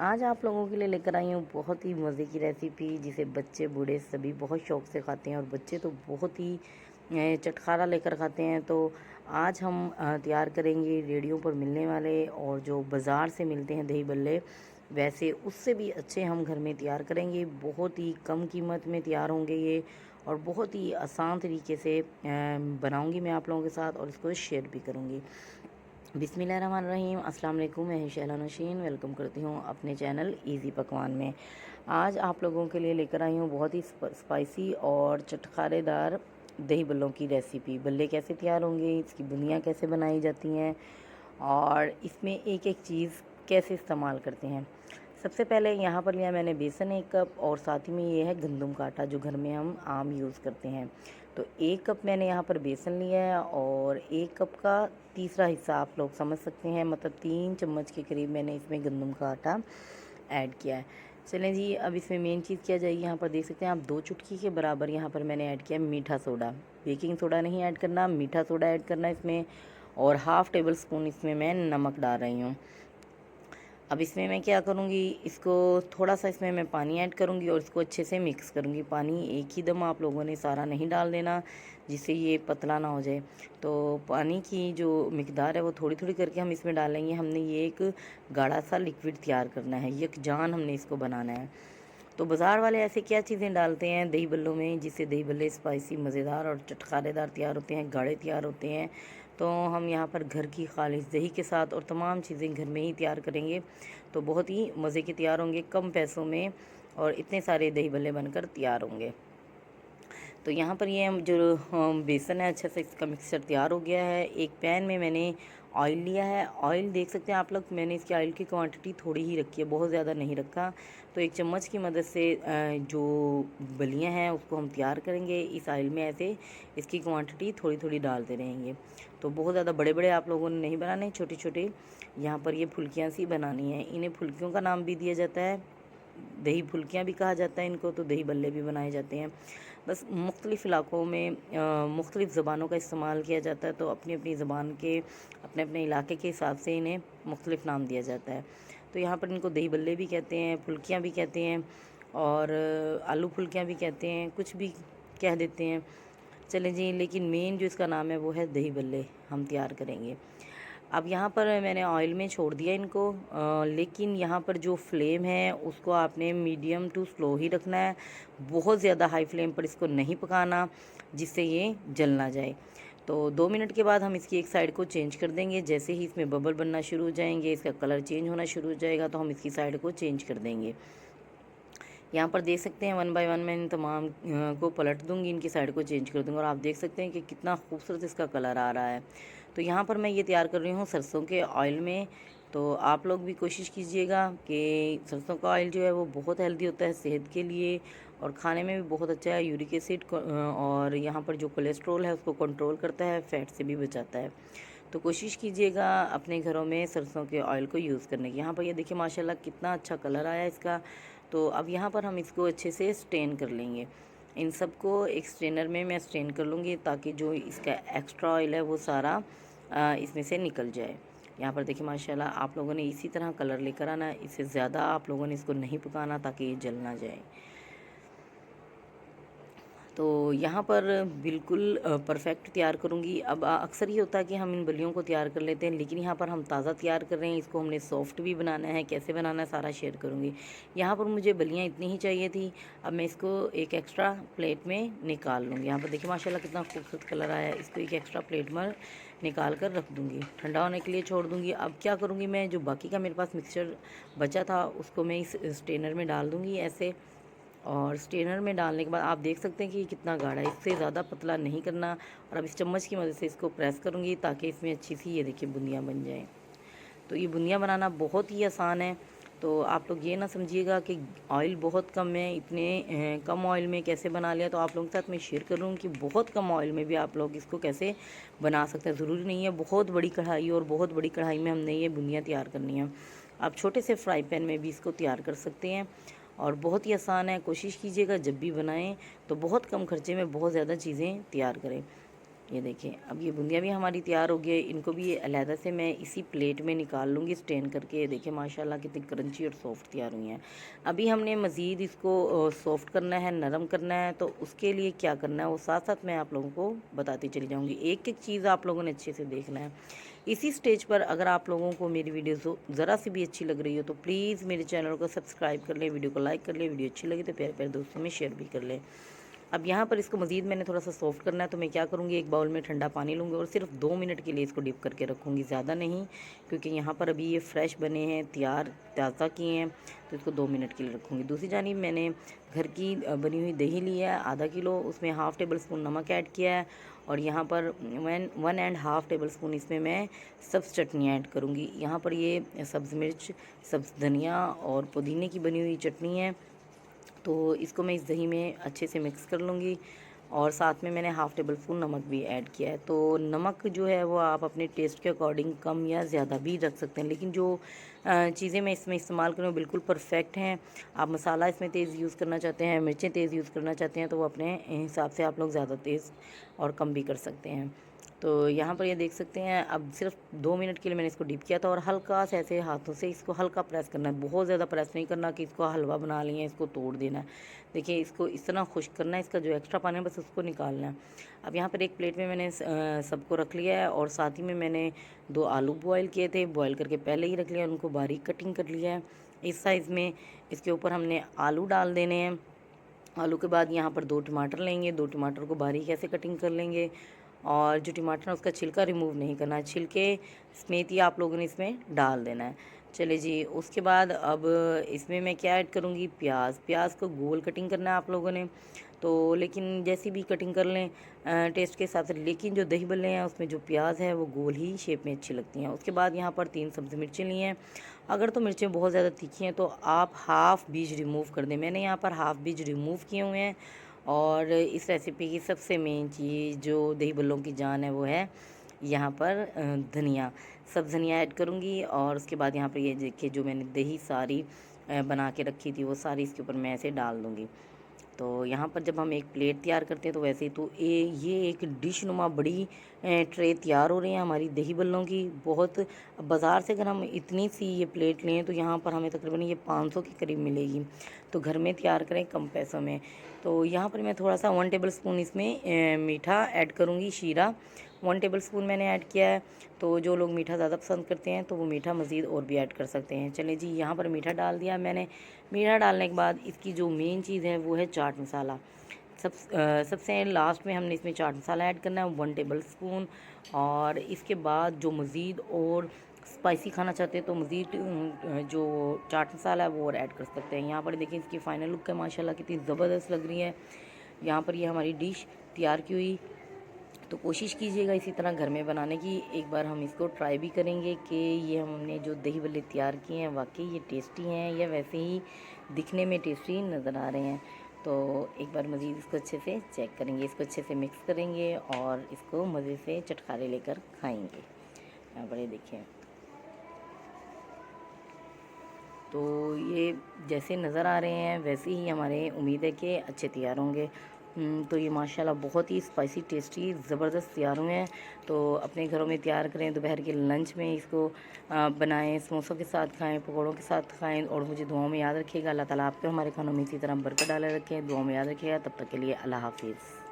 आज आप लोगों के लिए लेकर आई हूँ बहुत ही मज़े की रेसिपी जिसे बच्चे बूढ़े सभी बहुत शौक़ से खाते हैं और बच्चे तो बहुत ही चटखारा लेकर खाते हैं। तो आज हम तैयार करेंगे रेडियो पर मिलने वाले और जो बाज़ार से मिलते हैं दही बल्ले, वैसे उससे भी अच्छे हम घर में तैयार करेंगे। बहुत ही कम कीमत में तैयार होंगे ये और बहुत ही आसान तरीके से बनाऊंगी मैं आप लोगों के साथ और इसको शेयर भी करूँगी। बिस्मिल्लाहिर्रहमानिर्रहीम, अस्सलाम वालेकुम। मैं शैला नशीन वेलकम करती हूँ अपने चैनल इजी पकवान में। आज आप लोगों के लिए लेकर आई हूँ बहुत ही स्पाइसी और चटखारेदार दही बल्लों की रेसिपी। बल्ले कैसे तैयार होंगे, इसकी बुनियाँ कैसे बनाई जाती हैं और इसमें एक एक चीज़ कैसे इस्तेमाल करते हैं। सबसे पहले यहाँ पर लिया मैंने बेसन 1 कप और साथ ही में ये है गंदम का आटा जो घर में हम आम यूज़ करते हैं। तो 1 कप मैंने यहाँ पर बेसन लिया है और 1 कप का तीसरा हिस्सा आप लोग समझ सकते हैं, मतलब 3 चम्मच के करीब मैंने इसमें गंदम का आटा ऐड किया है। चलें जी, अब इसमें मेन चीज़ क्या जाएगी, यहाँ पर देख सकते हैं आप 2 चुटकी के बराबर यहाँ पर मैंने ऐड किया मीठा सोडा। बेकिंग सोडा नहीं ऐड करना, मीठा सोडा ऐड करना इसमें। और हाफ़ टेबल स्पून इसमें मैं नमक डाल रही हूँ। अब इसमें मैं क्या करूँगी, इसको थोड़ा सा इसमें मैं पानी ऐड करूँगी और इसको अच्छे से मिक्स करूँगी। पानी एक ही दम आप लोगों ने सारा नहीं डाल देना जिससे ये पतला ना हो जाए। तो पानी की जो मिकदार है वो थोड़ी थोड़ी करके हम इसमें डालेंगे। हमने ये एक गाढ़ा सा लिक्विड तैयार करना है, यकजान हमने इसको बनाना है। तो बाज़ार वाले ऐसे क्या चीज़ें डालते हैं दही बल्लों में जिससे दही बल्ले स्पाइसी मज़ेदार और चटखारेदार तैयार होते हैं, गाढ़े तैयार होते हैं। तो हम यहाँ पर घर की खालिश दही के साथ और तमाम चीज़ें घर में ही तैयार करेंगे तो बहुत ही मज़े के तैयार होंगे, कम पैसों में और इतने सारे दही बल्ले बनकर तैयार होंगे। तो यहाँ पर ये जो बेसन है अच्छे से इसका मिक्सचर तैयार हो गया है। एक पैन में मैंने ऑयल लिया है। ऑयल देख सकते हैं आप लोग, मैंने इसकी ऑयल की क्वांटिटी थोड़ी ही रखी है, बहुत ज़्यादा नहीं रखा। तो एक चम्मच की मदद से जो बलियाँ हैं उसको हम तैयार करेंगे इस ऑयल में। ऐसे इसकी क्वांटिटी थोड़ी थोड़ी डालते रहेंगे। तो बहुत ज़्यादा बड़े बड़े आप लोगों ने नहीं बनाने, छोटे छोटे यहाँ पर ये फुल्कियाँ सी बनानी है। इन्हें फुल्कियों का नाम भी दिया जाता है, दही फुल्कियाँ भी कहा जाता है इनको, तो दही बल्ले भी बनाए जाते हैं। बस मुख्तलिफ़ इलाक़ों में मुख्तलिफ़ ज़बानों का इस्तेमाल किया जाता है, तो अपनी अपनी ज़बान के अपने अपने इलाके के हिसाब से इन्हें मुख्तलिफ़ नाम दिया जाता है। तो यहाँ पर इनको दही बल्ले भी कहते हैं, फुल्कियाँ भी कहते हैं और आलू फुल्कियाँ भी कहते हैं, कुछ भी कह देते हैं। चलें जी, लेकिन मेन जो इसका नाम है वो है दही बल्ले हम तैयार करेंगे। अब यहाँ पर मैंने ऑयल में छोड़ दिया इनको, लेकिन यहाँ पर जो फ्लेम है उसको आपने मीडियम टू स्लो ही रखना है। बहुत ज़्यादा हाई फ्लेम पर इसको नहीं पकाना जिससे ये जल ना जाए। तो 2 मिनट के बाद हम इसकी एक साइड को चेंज कर देंगे। जैसे ही इसमें बबल बनना शुरू हो जाएंगे, इसका कलर चेंज होना शुरू हो जाएगा, तो हम इसकी साइड को चेंज कर देंगे। यहाँ पर देख सकते हैं 1 बाय 1 मैं इन तमाम को पलट दूँगी, इनकी साइड को चेंज कर दूँगी और आप देख सकते हैं कि कितना खूबसूरत इसका कलर आ रहा है। तो यहाँ पर मैं ये तैयार कर रही हूँ सरसों के ऑयल में। तो आप लोग भी कोशिश कीजिएगा कि सरसों का ऑयल जो है वो बहुत हेल्दी होता है सेहत के लिए और खाने में भी बहुत अच्छा है। यूरिक एसिड और यहाँ पर जो कोलेस्ट्रॉल है उसको कंट्रोल करता है, फैट से भी बचाता है। तो कोशिश कीजिएगा अपने घरों में सरसों के ऑयल को यूज़ करने की। यहाँ पर ये देखिए माशाल्लाह कितना अच्छा कलर आया इसका। तो अब यहाँ पर हम इसको अच्छे से स्टेन कर लेंगे। इन सबको एक स्ट्रेनर में मैं स्ट्रेन कर लूँगी ताकि जो इसका एक्स्ट्रा ऑयल है वो सारा इसमें से निकल जाए। यहाँ पर देखिए माशाल्लाह आप लोगों ने इसी तरह कलर लेकर आना, इससे ज़्यादा आप लोगों ने इसको नहीं पकाना ताकि ये जल ना जाए। तो यहाँ पर बिल्कुल परफेक्ट तैयार करूँगी। अब अक्सर ये होता है कि हम इन बलियों को तैयार कर लेते हैं, लेकिन यहाँ पर हम ताज़ा तैयार कर रहे हैं। इसको हमने सॉफ्ट भी बनाना है, कैसे बनाना है सारा शेयर करूँगी। यहाँ पर मुझे बलियाँ इतनी ही चाहिए थी। अब मैं इसको एक एक्स्ट्रा प्लेट में निकाल लूँगी। यहाँ पर देखिए माशाल्लाह कितना खूबसूरत कलर आया है। इसको एक एक्स्ट्रा प्लेट में निकाल कर रख दूँगी, ठंडा होने के लिए छोड़ दूँगी। अब क्या करूँगी, मैं जो बाकी का मेरे पास मिक्सचर बचा था उसको मैं इस स्ट्रेनर में डाल दूँगी ऐसे। और स्ट्रेनर में डालने के बाद आप देख सकते हैं कि कितना गाढ़ा है, इससे ज़्यादा पतला नहीं करना। और अब इस चम्मच की मदद से इसको प्रेस करूँगी ताकि इसमें अच्छी सी ये देखिए बूंदियाँ बन जाएँ। तो ये बूंदियाँ बनाना बहुत ही आसान है। तो आप लोग ये ना समझिएगा कि ऑयल बहुत कम है, इतने कम ऑयल में कैसे बना लिया। तो आप लोगों के साथ मैं शेयर कर रहा हूँ कि बहुत कम ऑयल में भी आप लोग इसको कैसे बना सकते हैं। ज़रूरी नहीं है बहुत बड़ी कढ़ाई और बहुत बड़ी कढ़ाई में हमने ये बूंदियाँ तैयार करनी है। आप छोटे से फ्राई पैन में भी इसको तैयार कर सकते हैं और बहुत ही आसान है। कोशिश कीजिएगा जब भी बनाएं तो बहुत कम खर्चे में बहुत ज़्यादा चीज़ें तैयार करें। ये देखिए, अब ये बूंदियाँ भी हमारी तैयार हो गई है। इनको भी ये अलहदा से मैं इसी प्लेट में निकाल लूँगी स्ट्रेन करके। ये देखिए माशाल्लाह कितनी क्रंची और सॉफ्ट तैयार हुई हैं। अभी हमने मज़ीद इसको सॉफ्ट करना है, नरम करना है, तो उसके लिए क्या करना है वो साथ साथ मैं आप लोगों को बताती चली जाऊँगी। एक एक चीज़ आप लोगों ने अच्छे से देखना है। इसी स्टेज पर अगर आप लोगों को मेरी वीडियो ज़रा सी भी अच्छी लग रही हो तो प्लीज़ मेरे चैनल को सब्सक्राइब कर लें, वीडियो को लाइक कर लें, वीडियो अच्छी लगी तो प्यारे प्यारे दोस्तों में शेयर भी कर लें। अब यहाँ पर इसको मज़ीद मैंने थोड़ा सा सॉफ्ट करना है, तो मैं क्या करूँगी, एक बाउल में ठंडा पानी लूँगी और सिर्फ 2 मिनट के लिए इसको डिप करके रखूँगी, ज़्यादा नहीं, क्योंकि यहाँ पर अभी ये फ्रेश बने हैं, तैयार ताज़ा किए हैं, तो इसको 2 मिनट के लिए रखूँगी। दूसरी जानिब मैंने घर की बनी हुई दही ली है आधा किलो, उसमें हाफ़ टेबल स्पून नमक ऐड किया है और यहाँ पर 1.5 टेबल स्पून इसमें मैं सब्ज़ चटनी ऐड करूँगी। यहाँ पर ये सब्ज़ मिर्च, सब्ज़ धनिया और पुदीने की बनी हुई चटनी है, तो इसको मैं इस दही में अच्छे से मिक्स कर लूँगी और साथ में मैंने हाफ़ टेबल स्पून नमक भी ऐड किया है। तो नमक जो है वो आप अपने टेस्ट के अकॉर्डिंग कम या ज़्यादा भी रख सकते हैं, लेकिन जो चीज़ें मैं इसमें इस्तेमाल करूँ बिल्कुल परफेक्ट हैं। आप मसाला इसमें तेज़ यूज़ करना चाहते हैं, मिर्चें तेज़ यूज़ करना चाहते हैं, तो वो अपने हिसाब से आप लोग ज़्यादा तेज़ और कम भी कर सकते हैं। तो यहाँ पर ये देख सकते हैं, अब सिर्फ 2 मिनट के लिए मैंने इसको डीप किया था और हल्का से ऐसे हाथों से इसको हल्का प्रेस करना है, बहुत ज़्यादा प्रेस नहीं करना कि इसको हलवा बना लिया इसको तोड़ देना है। देखिए इसको इस तरह खुश्क करना है, इसका जो एक्स्ट्रा पानी है बस उसको निकालना है। अब यहाँ पर एक प्लेट में मैंने सबको रख लिया है और साथ ही में मैंने 2 आलू बॉयल किए थे, बॉयल करके पहले ही रख लिया, उनको बारीक कटिंग कर लिया है इस साइज़ में। इसके ऊपर हमने आलू डाल देने हैं। आलू के बाद यहाँ पर 2 टमाटर लेंगे, 2 टमाटर को बारीक ऐसे कटिंग कर लेंगे और जो टमाटर है उसका छिलका रिमूव नहीं करना है, छिलके समेत ही आप लोगों ने इसमें डाल देना है। चलिए जी, उसके बाद अब इसमें मैं क्या ऐड करूँगी, प्याज। प्याज को गोल कटिंग करना है आप लोगों ने, तो लेकिन जैसी भी कटिंग कर लें टेस्ट के हिसाब से, लेकिन जो दही बल्ले हैं उसमें जो प्याज है वो गोल ही शेप में अच्छी लगती हैं। उसके बाद यहाँ पर 3 सब्ज़ी मिर्चें ली हैं। अगर तो मिर्चें बहुत ज़्यादा तीखी हैं तो आप हाफ़ बीज रिमूव कर दें, मैंने यहाँ पर हाफ़ बीज रिमूव किए हुए हैं। और इस रेसिपी की सबसे मेन चीज़ जो दही बल्लों की जान है वो है यहाँ पर धनिया। सब धनिया ऐड करूँगी और उसके बाद यहाँ पर ये देखिए जो मैंने दही सारी बना के रखी थी वो सारी इसके ऊपर मैं ऐसे डाल दूँगी। तो यहाँ पर जब हम एक प्लेट तैयार करते हैं तो वैसे ही तो ये एक डिश नुमा बड़ी ट्रे तैयार हो रही है हमारी दही बल्लों की। बहुत बाज़ार से अगर हम इतनी सी ये प्लेट लें तो यहाँ पर हमें तकरीबन ये 500 के करीब मिलेगी, तो घर में तैयार करें कम पैसों में। तो यहाँ पर मैं थोड़ा सा 1 टेबल स्पून इसमें मीठा ऐड करूँगी, शीरा 1 टेबल स्पून मैंने ऐड किया है। तो जो लोग मीठा ज़्यादा पसंद करते हैं तो वो मीठा मज़ीद और भी ऐड कर सकते हैं। चलिए जी, यहाँ पर मीठा डाल दिया मैंने। मीठा डालने के बाद इसकी जो मेन चीज़ है वो है चाट मसाला। सबसे लास्ट में हमने इसमें चाट मसाला ऐड करना है 1 टेबल स्पून। और इसके बाद जो मज़ीद और स्पाइसी खाना चाहते हैं तो मज़ीद जो चाट मसाला है वो और ऐड कर सकते हैं। यहाँ पर देखिए इसकी फ़ाइनल लुक है माशाल्लाह कितनी ज़बरदस्त लग रही है। यहाँ पर ये हमारी डिश तैयार की हुई, तो कोशिश कीजिएगा इसी तरह घर में बनाने की। एक बार हम इसको ट्राई भी करेंगे कि ये हमने जो दही बल्ले तैयार किए हैं वाकई ये टेस्टी हैं या वैसे ही दिखने में टेस्टी नज़र आ रहे हैं। तो एक बार मज़ीद इसको अच्छे से चेक करेंगे, इसको अच्छे से मिक्स करेंगे और इसको मज़े से चटखारे लेकर खाएंगे। यहाँ पर ये देखिए, तो ये जैसे नज़र आ रहे हैं वैसे ही हमारे उम्मीद है कि अच्छे तैयार होंगे। तो ये माशाल्लाह बहुत ही स्पाइसी टेस्टी ज़बरदस्त तैयार हुए हैं। तो अपने घरों में तैयार करें, दोपहर के लंच में इसको बनाएं, समोसों के साथ खाएं, पकौड़ों के साथ खाएं। और मुझे दुआओं में याद रखिएगा। अल्लाह ताला आपको हमारे खानों में इसी तरह बरकत डाले रखें। दुआओं में याद रखिएगा। तब तक के लिए अल्लाह हाफिज़।